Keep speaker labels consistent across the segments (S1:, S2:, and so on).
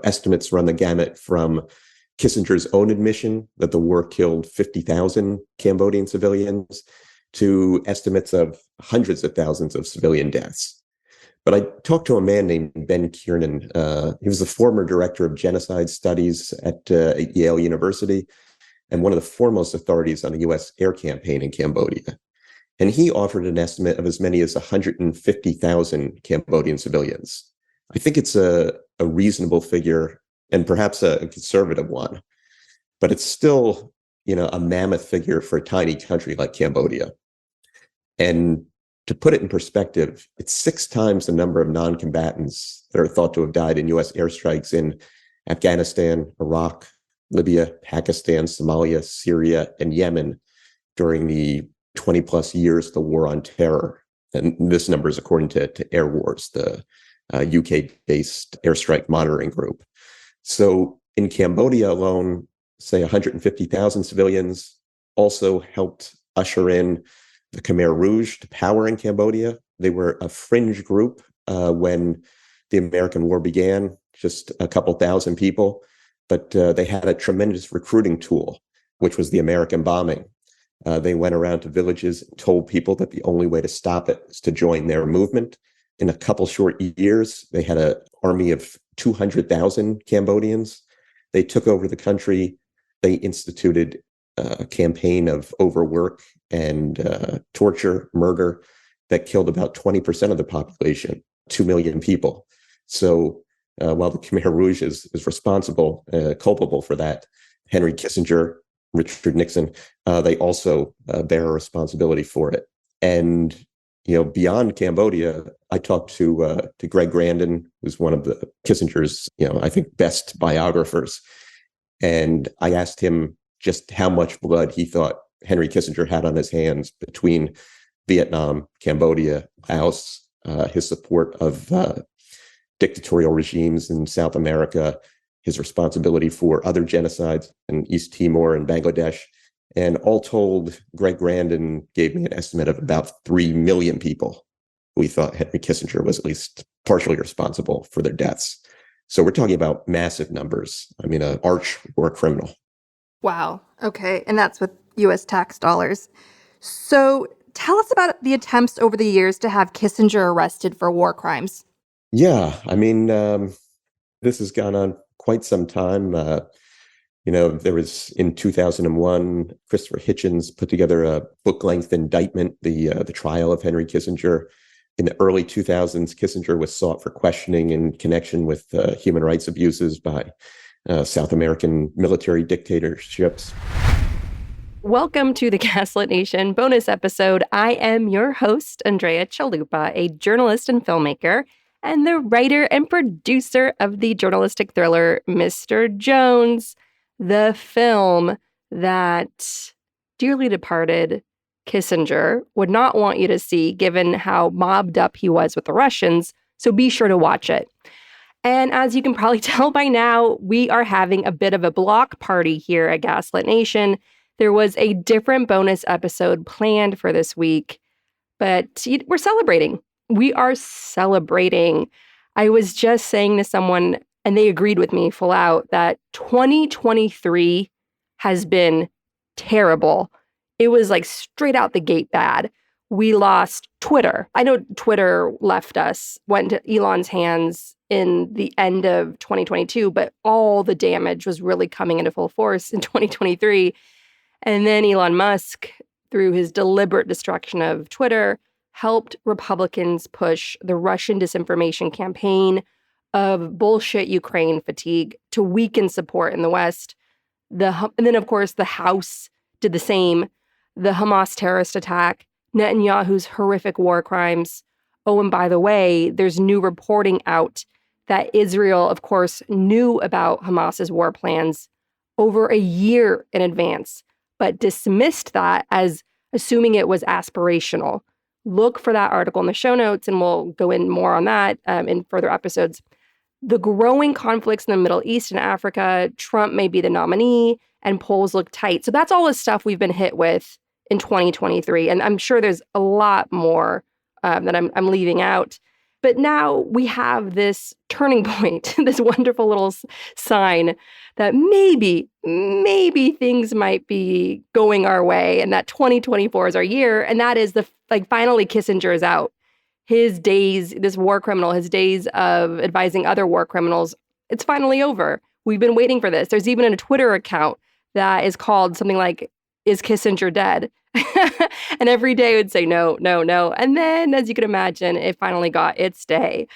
S1: estimates run the gamut from Kissinger's own admission that the war killed 50,000 Cambodian civilians to estimates of hundreds of thousands of civilian deaths. But I talked to a man named Ben Kiernan. He was the former director of genocide studies at Yale University and one of the foremost authorities on the U.S. air campaign in Cambodia. And he offered an estimate of as many as 150,000 Cambodian civilians. I think it's a reasonable figure and perhaps a conservative one, but it's still, a mammoth figure for a tiny country like Cambodia. And to put it in perspective, it's 6 times the number of non-combatants that are thought to have died in U.S. airstrikes in Afghanistan, Iraq, Libya, Pakistan, Somalia, Syria, and Yemen during the 20 plus years of the war on terror. And this number is according to Air Wars, the UK-based airstrike monitoring group. So in Cambodia alone, say 150,000 civilians also helped usher in the Khmer Rouge to power in Cambodia. They were a fringe group when the American war began, just a couple thousand people, but they had a tremendous recruiting tool, which was the American bombing. They went around to villages and told people that the only way to stop it is to join their movement. In a couple short years, they had an army of 200,000 Cambodians. They took over the country. They instituted a campaign of overwork and torture, murder that killed about 20% of the population, 2 million people. So while the Khmer Rouge is responsible, culpable for that, Henry Kissinger, Richard Nixon, they also bear a responsibility for it. And beyond Cambodia, I talked to Greg Grandin, who's one of the Kissinger's, I think, best biographers. And I asked him just how much blood he thought Henry Kissinger had on his hands between Vietnam, Cambodia, Laos, his support of dictatorial regimes in South America, his responsibility for other genocides in East Timor and Bangladesh. And all told, Greg Grandin gave me an estimate of about 3 million people who he thought Henry Kissinger was at least partially responsible for their deaths. So we're talking about massive numbers. I mean, an arch war criminal.
S2: Wow. Okay. And that's with U.S. tax dollars. So tell us about the attempts over the years to have Kissinger arrested for war crimes.
S1: Yeah. I mean, this has gone on quite some time. There was in 2001, Christopher Hitchens put together a book-length indictment, the trial of Henry Kissinger. In the early 2000s, Kissinger was sought for questioning in connection with human rights abuses by South American military dictatorships.
S2: Welcome to the Gaslit Nation bonus episode. I am your host, Andrea Chalupa, a journalist and filmmaker, and the writer and producer of the journalistic thriller, Mr. Jones, the film that dearly departed Kissinger would not want you to see, given how mobbed up he was with the Russians, so be sure to watch it. And as you can probably tell by now, we are having a bit of a block party here at Gaslit Nation. There was a different bonus episode planned for this week, but we're celebrating. We are celebrating. I was just saying to someone, and they agreed with me full out, that 2023 has been terrible. It was like straight out the gate bad. We lost Twitter. I know Twitter left us, went to Elon's hands in the end of 2022, but all the damage was really coming into full force in 2023. And then Elon Musk, through his deliberate destruction of Twitter, helped Republicans push the Russian disinformation campaign of bullshit Ukraine fatigue to weaken support in the West. And then, of course, the House did the same. The Hamas terrorist attack, Netanyahu's horrific war crimes. Oh, and by the way, there's new reporting out that Israel, of course, knew about Hamas's war plans over a year in advance, but dismissed that as assuming it was aspirational. Look for that article in the show notes, and we'll go in more on that in further episodes. The growing conflicts in the Middle East and Africa, Trump may be the nominee, and polls look tight. So that's all the stuff we've been hit with in 2023. And I'm sure there's a lot more that I'm leaving out. But now we have this turning point, this wonderful little sign that maybe things might be going our way and that 2024 is our year. And that is finally Kissinger is out. His days, this war criminal, his days of advising other war criminals, it's finally over. We've been waiting for this. There's even a Twitter account that is called something like, "Is Kissinger dead?" And every day it would say, no, no, no. And then, as you can imagine, it finally got its day.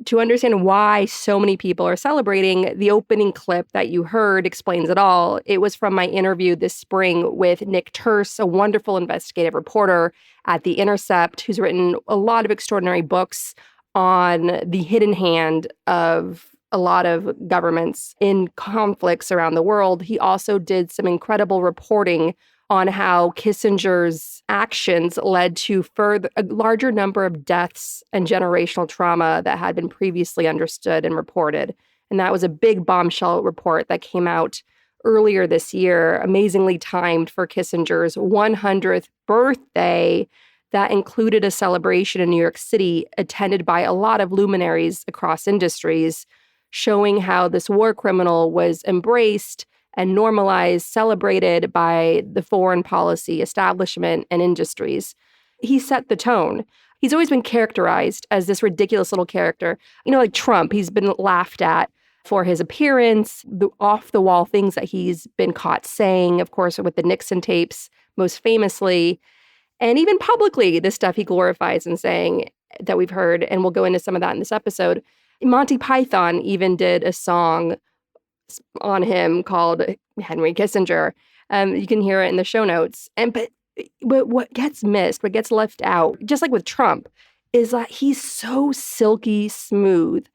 S2: To understand why so many people are celebrating, the opening clip that you heard explains it all. It was from my interview this spring with Nick Turse, a wonderful investigative reporter at The Intercept, who's written a lot of extraordinary books on the hidden hand of a lot of governments in conflicts around the world. He also did some incredible reporting on how Kissinger's actions led to a larger number of deaths and generational trauma that had been previously understood and reported. And that was a big bombshell report that came out earlier this year, amazingly timed for Kissinger's 100th birthday, that included a celebration in New York City attended by a lot of luminaries across industries, showing how this war criminal was embraced and normalized, celebrated by the foreign policy establishment and industries. He set the tone. He's always been characterized as this ridiculous little character. Like Trump, he's been laughed at for his appearance, the off-the-wall things that he's been caught saying, of course, with the Nixon tapes, most famously, and even publicly, the stuff he glorifies and saying that we've heard, and we'll go into some of that in this episode. Monty Python even did a song on him called Henry Kissinger. You can hear it in the show notes. But what gets missed, what gets left out, just like with Trump, is that he's so silky smooth.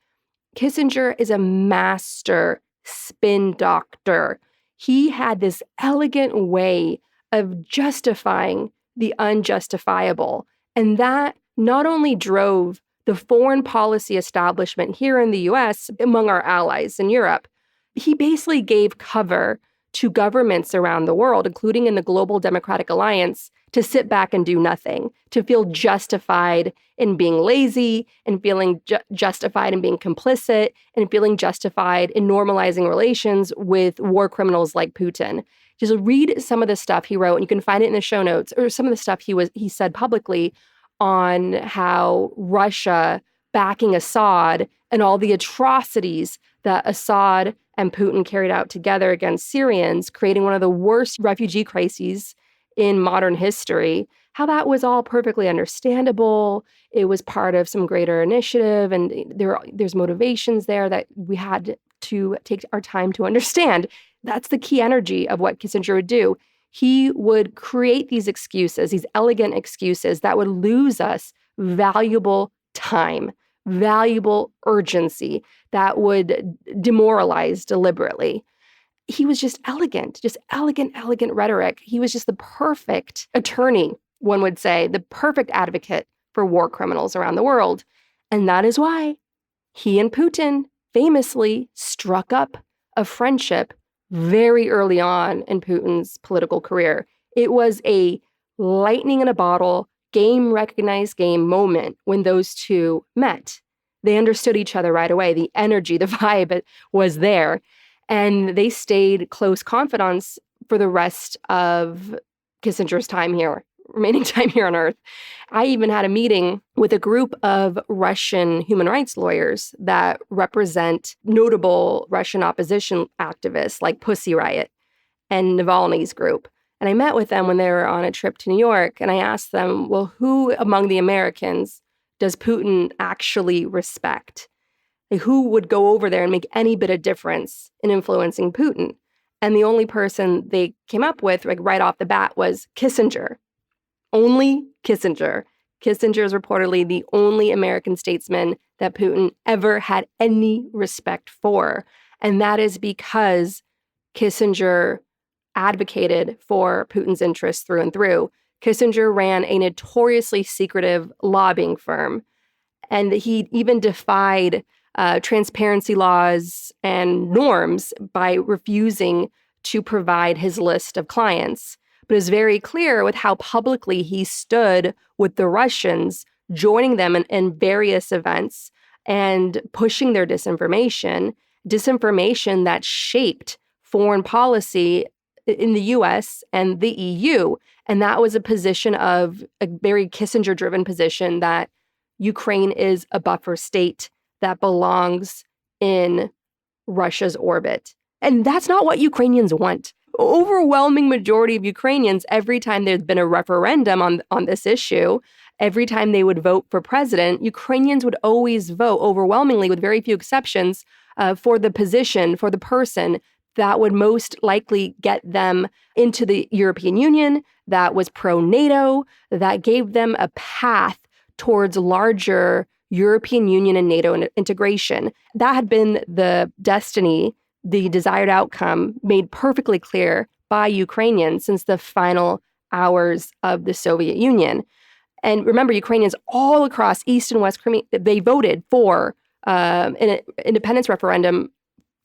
S2: Kissinger is a master spin doctor. He had this elegant way of justifying the unjustifiable. And that not only drove the foreign policy establishment here in the US among our allies in Europe, he basically gave cover to governments around the world, including in the Global Democratic Alliance, to sit back and do nothing, to feel justified in being lazy, and feeling justified in being complicit, and feeling justified in normalizing relations with war criminals like Putin. Just read some of the stuff he wrote, and you can find it in the show notes, or some of the stuff he said publicly on how Russia backing Assad and all the atrocities that Assad and Putin carried out together against Syrians, creating one of the worst refugee crises in modern history, how that was all perfectly understandable. It was part of some greater initiative, and there's motivations there that we had to take our time to understand. That's the key energy of what Kissinger would do. He would create these excuses, these elegant excuses that would lose us valuable time, valuable urgency, that would demoralize deliberately. He was just elegant rhetoric. He was just the perfect attorney, one would say, the perfect advocate for war criminals around the world. And that is why he and Putin famously struck up a friendship very early on in Putin's political career. It was a lightning in a bottle, game recognized game moment when those two met. They understood each other right away. The energy, the vibe was there. And they stayed close confidants for the rest of Kissinger's remaining time here on Earth. I even had a meeting with a group of Russian human rights lawyers that represent notable Russian opposition activists like Pussy Riot and Navalny's group. And I met with them when they were on a trip to New York, and I asked them, well, who among the Americans does Putin actually respect? Like, who would go over there and make any bit of difference in influencing Putin? And the only person they came up with, like right off the bat, was Kissinger. Only Kissinger. Kissinger is reportedly the only American statesman that Putin ever had any respect for. And that is because Kissinger advocated for Putin's interests through and through. Kissinger ran a notoriously secretive lobbying firm, and he even defied transparency laws and norms by refusing to provide his list of clients. But it was very clear with how publicly he stood with the Russians joining them in various events and pushing their disinformation that shaped foreign policy in the US and the EU. And that was a position of a very Kissinger-driven position that Ukraine is a buffer state that belongs in Russia's orbit. And that's not what Ukrainians want. Overwhelming majority of Ukrainians, every time there's been a referendum on this issue, every time they would vote for president, Ukrainians would always vote overwhelmingly, with very few exceptions, for the position, for the person that would most likely get them into the European Union, that was pro-NATO, that gave them a path towards larger European Union and NATO integration. That had been the destiny, the desired outcome, made perfectly clear by Ukrainians since the final hours of the Soviet Union. And remember, Ukrainians all across East and West Crimea, they voted for an independence referendum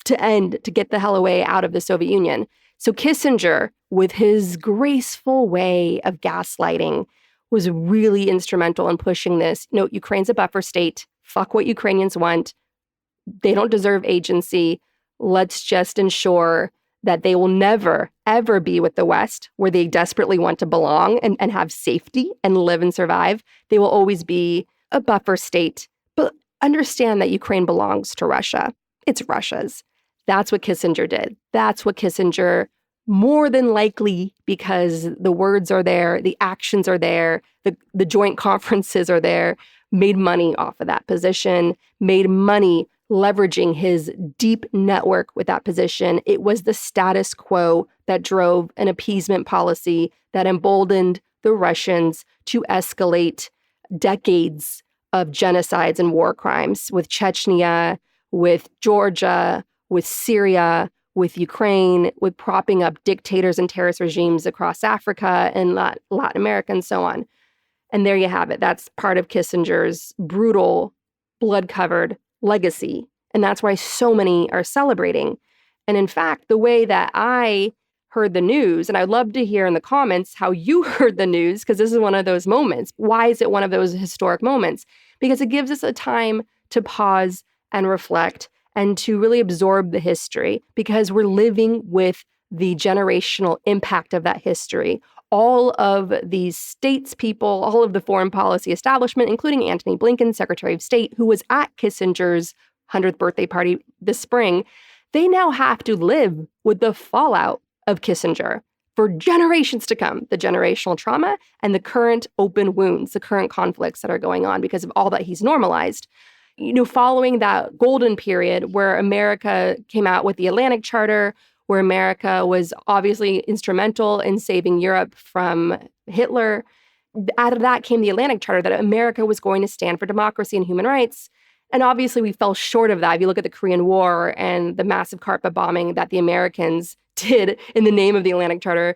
S2: to get the hell away out of the Soviet Union. So Kissinger, with his graceful way of gaslighting, was really instrumental in pushing this. Ukraine's a buffer state. Fuck what Ukrainians want. They don't deserve agency. Let's just ensure that they will never, ever be with the West, where they desperately want to belong and have safety and live and survive. They will always be a buffer state. But understand that Ukraine belongs to Russia. It's Russia's. That's what Kissinger did. That's what Kissinger, more than likely, because the words are there, the actions are there, the joint conferences are there, made money off of that position, made money leveraging his deep network with that position. It was the status quo that drove an appeasement policy that emboldened the Russians to escalate decades of genocides and war crimes with Chechnya, with Georgia, with Syria, with Ukraine, with propping up dictators and terrorist regimes across Africa and Latin America and so on. And there you have it. That's part of Kissinger's brutal, blood-covered legacy. And that's why so many are celebrating. And in fact, the way that I heard the news, and I'd love to hear in the comments how you heard the news, because this is one of those moments. Why is it one of those historic moments? Because it gives us a time to pause and reflect and to really absorb the history, because we're living with the generational impact of that history. All of these statespeople, all of the foreign policy establishment, including Antony Blinken, Secretary of State, who was at Kissinger's 100th birthday party this spring, they now have to live with the fallout of Kissinger for generations to come, the generational trauma and the current open wounds, the current conflicts that are going on because of all that he's normalized. Following that golden period where America came out with the Atlantic Charter, where America was obviously instrumental in saving Europe from Hitler, out of that came the Atlantic Charter, that America was going to stand for democracy and human rights. And obviously we fell short of that. If you look at the Korean War and the massive carpet bombing that the Americans did in the name of the Atlantic Charter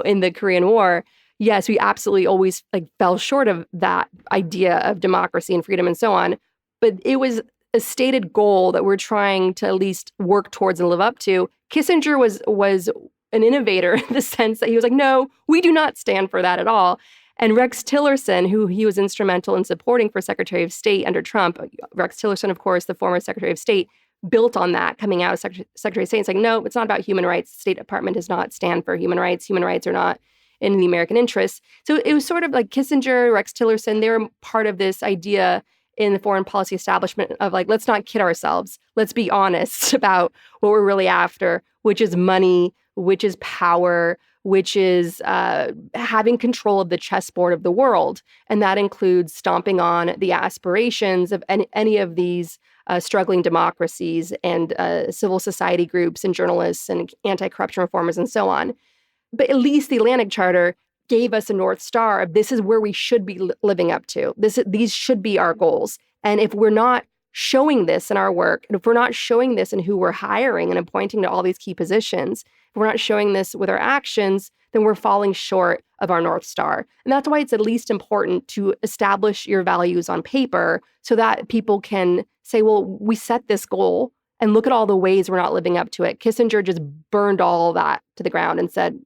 S2: in the Korean War, yes, we absolutely always fell short of that idea of democracy and freedom and so on. But it was a stated goal that we're trying to at least work towards and live up to. Kissinger was an innovator in the sense that he was like, no, we do not stand for that at all. And Rex Tillerson, who he was instrumental in supporting for Secretary of State under Trump, Rex Tillerson, of course, the former Secretary of State, built on that coming out of Secretary of State. It's like, no, it's not about human rights. The State Department does not stand for human rights. Human rights are not in the American interests. So it was sort of like Kissinger, Rex Tillerson, they were part of this idea in the foreign policy establishment of let's not kid ourselves. Let's be honest about what we're really after, which is money, which is power, which is having control of the chessboard of the world. And that includes stomping on the aspirations of any of these struggling democracies and civil society groups and journalists and anti-corruption reformers and so on. But at least the Atlantic Charter gave us a North Star of this is where we should be living up to. These should be our goals. And if we're not showing this in our work, and if we're not showing this in who we're hiring and appointing to all these key positions, if we're not showing this with our actions, then we're falling short of our North Star. And that's why it's at least important to establish your values on paper so that people can say, well, we set this goal and look at all the ways we're not living up to it. Kissinger just burned all that to the ground and said,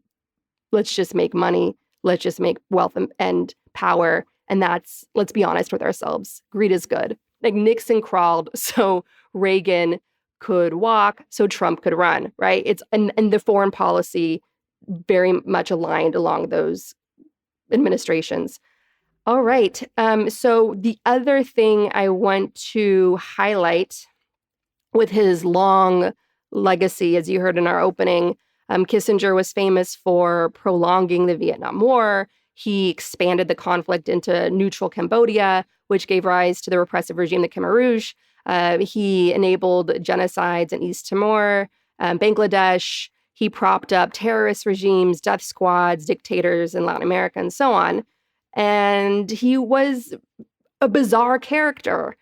S2: let's just make money. Let's just make wealth and power And that's, let's be honest with ourselves, greed is good. Like Nixon crawled so Reagan could walk, so Trump could run, right? And the foreign policy very much aligned along those administrations. All right. So the other thing I want to highlight with his long legacy, as you heard in our opening, Kissinger was famous for prolonging the Vietnam War. He expanded the conflict into neutral Cambodia, which gave rise to the repressive regime, the Khmer Rouge. He enabled genocides in East Timor, Bangladesh. He propped up terrorist regimes, death squads, dictators in Latin America, and so on. And he was a bizarre character.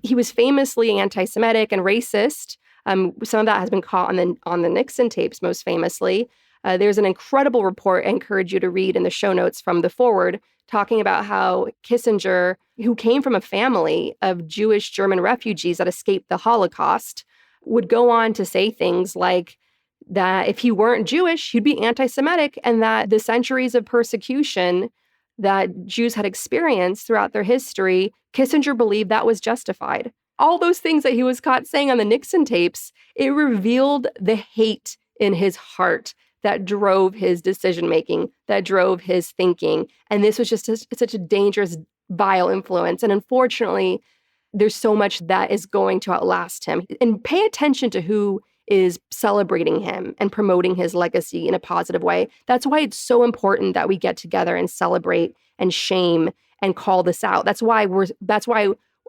S2: He was famously anti-Semitic and racist. Some of that has been caught on the Nixon tapes, most famously. There's an incredible report I encourage you to read in the show notes from the forward, talking about how Kissinger, who came from a family of Jewish German refugees that escaped the Holocaust, would go on to say things like that if he weren't Jewish, he'd be anti-Semitic, and that the centuries of persecution that Jews had experienced throughout their history, Kissinger believed that was justified. All those things that he was caught saying on the Nixon tapes, it revealed the hate in his heart that drove his decision-making, that drove his thinking. And this was just such a dangerous, vile influence. And unfortunately, there's so much that is going to outlast him. And pay attention to who is celebrating him and promoting his legacy in a positive way. That's why it's so important that we get together and celebrate and shame and call this out. That's why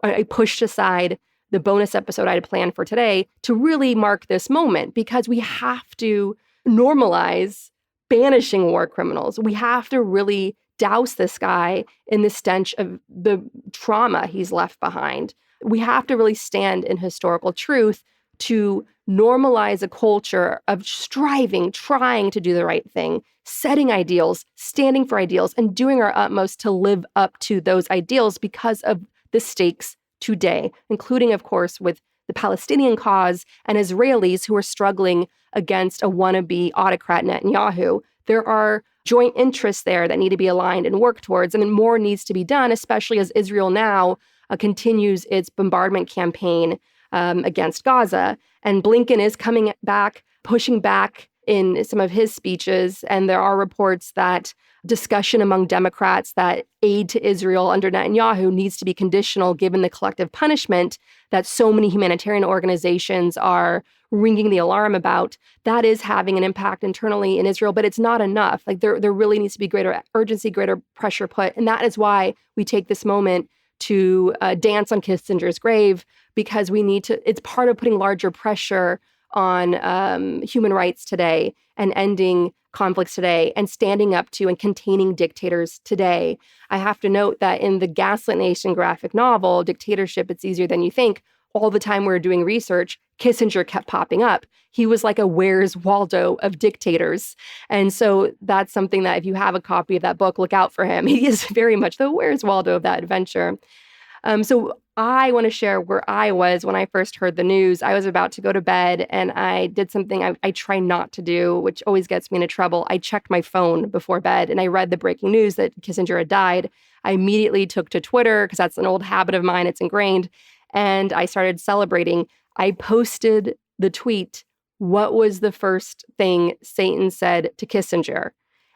S2: I pushed aside the bonus episode I had planned for today to really mark this moment, because we have to normalize banishing war criminals. We have to really douse this guy in the stench of the trauma he's left behind. We have to really stand in historical truth to normalize a culture of striving, trying to do the right thing, setting ideals, standing for ideals, and doing our utmost to live up to those ideals because of the stakes today, including, of course, with the Palestinian cause and Israelis who are struggling against a wannabe autocrat Netanyahu. There are joint interests there that need to be aligned and worked towards, and more needs to be done, especially as Israel now continues its bombardment campaign against Gaza. And Blinken is coming back, pushing back in some of his speeches. And there are reports that discussion among Democrats that aid to Israel under Netanyahu needs to be conditional given the collective punishment that so many humanitarian organizations are ringing the alarm about. That is having an impact internally in Israel, but it's not enough. Like there really needs to be greater urgency, greater pressure put. And that is why we take this moment to dance on Kissinger's grave, because we need to, it's part of putting larger pressure on human rights today and ending conflicts today and standing up to and containing dictators today. I have to note that in the Gaslit Nation graphic novel, Dictatorship, It's Easier Than You Think, all the time we were doing research, Kissinger kept popping up. He was like a Where's Waldo of dictators. And so that's something that if you have a copy of that book, look out for him. He is very much the Where's Waldo of that adventure. So I want to share where I was when I first heard the news. I was about to go to bed and I did something I try not to do, which always gets me into trouble. I checked my phone before bed and I read the breaking news that Kissinger had died. I immediately took to Twitter because that's an old habit of mine. It's ingrained. And I started celebrating. I posted the tweet, "What was the first thing Satan said to Kissinger?"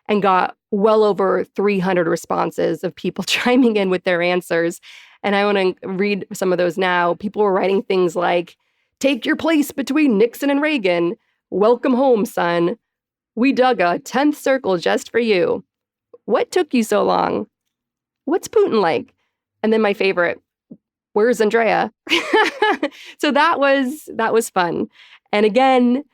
S2: and got well over 300 responses of people chiming in with their answers. And I want to read some of those now. People were writing things like, "Take your place between Nixon and Reagan. Welcome home, son. We dug a 10th circle just for you. What took you so long? What's Putin like?" And then my favorite, "Where's Andrea?" So that was fun. And again,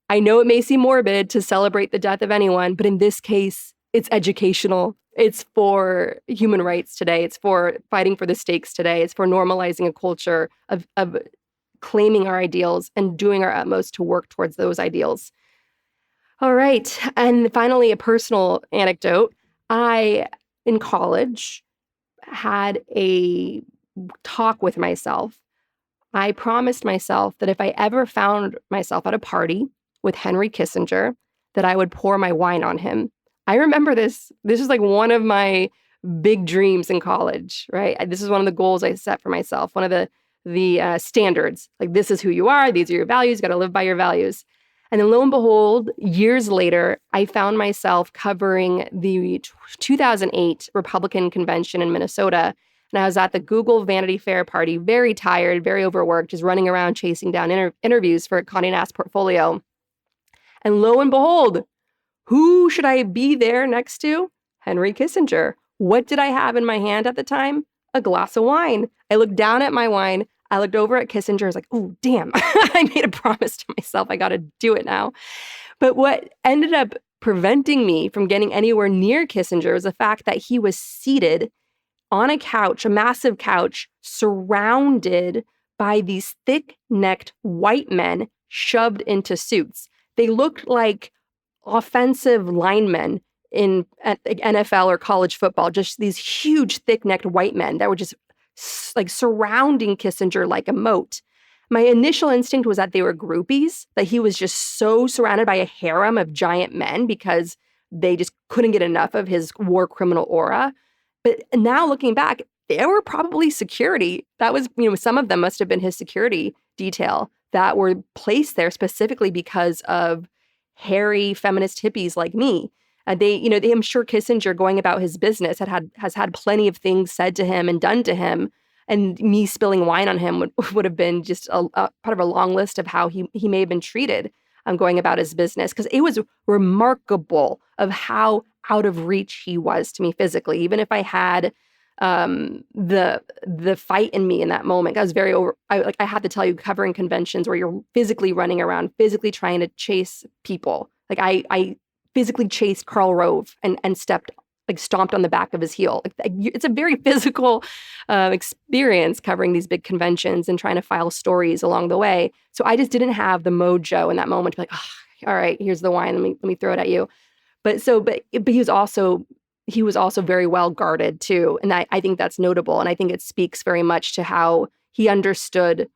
S2: I know it may seem morbid to celebrate the death of anyone, but in this case, it's educational. It's for human rights today. It's for fighting for the stakes today. It's for normalizing a culture of claiming our ideals and doing our utmost to work towards those ideals. All right. And finally, a personal anecdote. I, in college, had a talk with myself. I promised myself that if I ever found myself at a party with Henry Kissinger, that I would pour my wine on him. I remember this. This is like one of my big dreams in college, right? This is one of the goals I set for myself, one of the standards. Like, this is who you are. These are your values. You got to live by your values. And then lo and behold, years later, I found myself covering the 2008 Republican convention in Minnesota. And I was at the Google Vanity Fair party, very tired, very overworked, just running around chasing down interviews for Condé Nast portfolio. And lo and behold, who should I be there next to? Henry Kissinger. What did I have in my hand at the time? A glass of wine. I looked down at my wine. I looked over at Kissinger. I was like, oh, damn. I made a promise to myself. I got to do it now. But what ended up preventing me from getting anywhere near Kissinger was the fact that he was seated on a couch, a massive couch, surrounded by these thick-necked white men shoved into suits. They looked like offensive linemen in NFL or college football, just these huge, thick-necked white men that were just like surrounding Kissinger like a moat. My initial instinct was that they were groupies, that he was just so surrounded by a harem of giant men because they just couldn't get enough of his war criminal aura. But now looking back, they were probably security. That was, some of them must have been his security detail that were placed there specifically because of hairy feminist hippies like me. I'm sure Kissinger, going about his business, has had plenty of things said to him and done to him, and me spilling wine on him would have been just a part of a long list of how he may have been treated going about his business, because it was remarkable of how out of reach he was to me physically. Even if I had the fight in me in that moment, I was I had to tell you, covering conventions where you're physically running around, physically trying to chase people. Like I physically chased Khmer Rouge and stomped on the back of his heel. It's a very physical experience covering these big conventions and trying to file stories along the way. So I just didn't have the mojo in that moment to be like, oh, all right, here's the wine. Let me throw it at you. But he was also very well guarded too. And I think that's notable. And I think it speaks very much to how he understood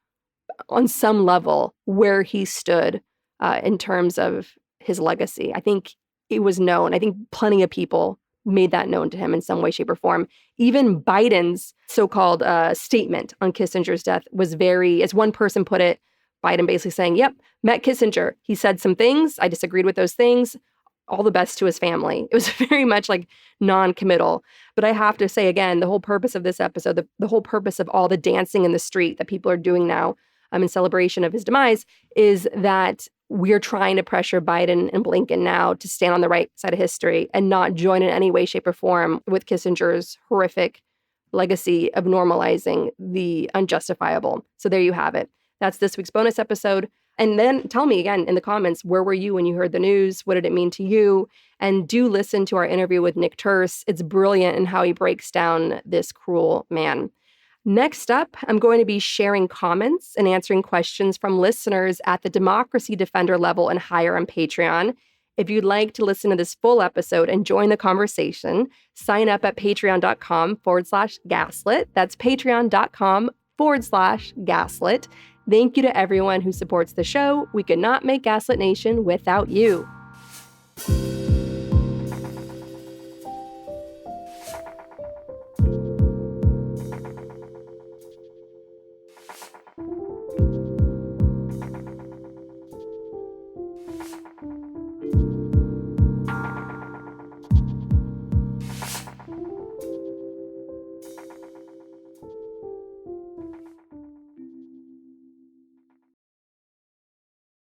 S2: on some level where he stood in terms of his legacy. I think it was known. I think plenty of people made that known to him in some way, shape, or form. Even Biden's so-called statement on Kissinger's death was as one person put it, Biden basically saying, yep, met Kissinger. He said some things. I disagreed with those things. All the best to his family. It was very much like non-committal. But I have to say, again, the whole purpose of this episode, the whole purpose of all the dancing in the street that people are doing now in celebration of his demise, is that we're trying to pressure Biden and Blinken now to stand on the right side of history and not join in any way, shape, or form with Kissinger's horrific legacy of normalizing the unjustifiable. So there you have it. That's this week's bonus episode. And then tell me again in the comments, where were you when you heard the news? What did it mean to you? And do listen to our interview with Nick Turse. It's brilliant in how he breaks down this cruel man. Next up, I'm going to be sharing comments and answering questions from listeners at the Democracy Defender level and higher on Patreon. If you'd like to listen to this full episode and join the conversation, sign up at patreon.com/gaslit. That's patreon.com/gaslit. Thank you to everyone who supports the show. We could not make Gaslit Nation without you.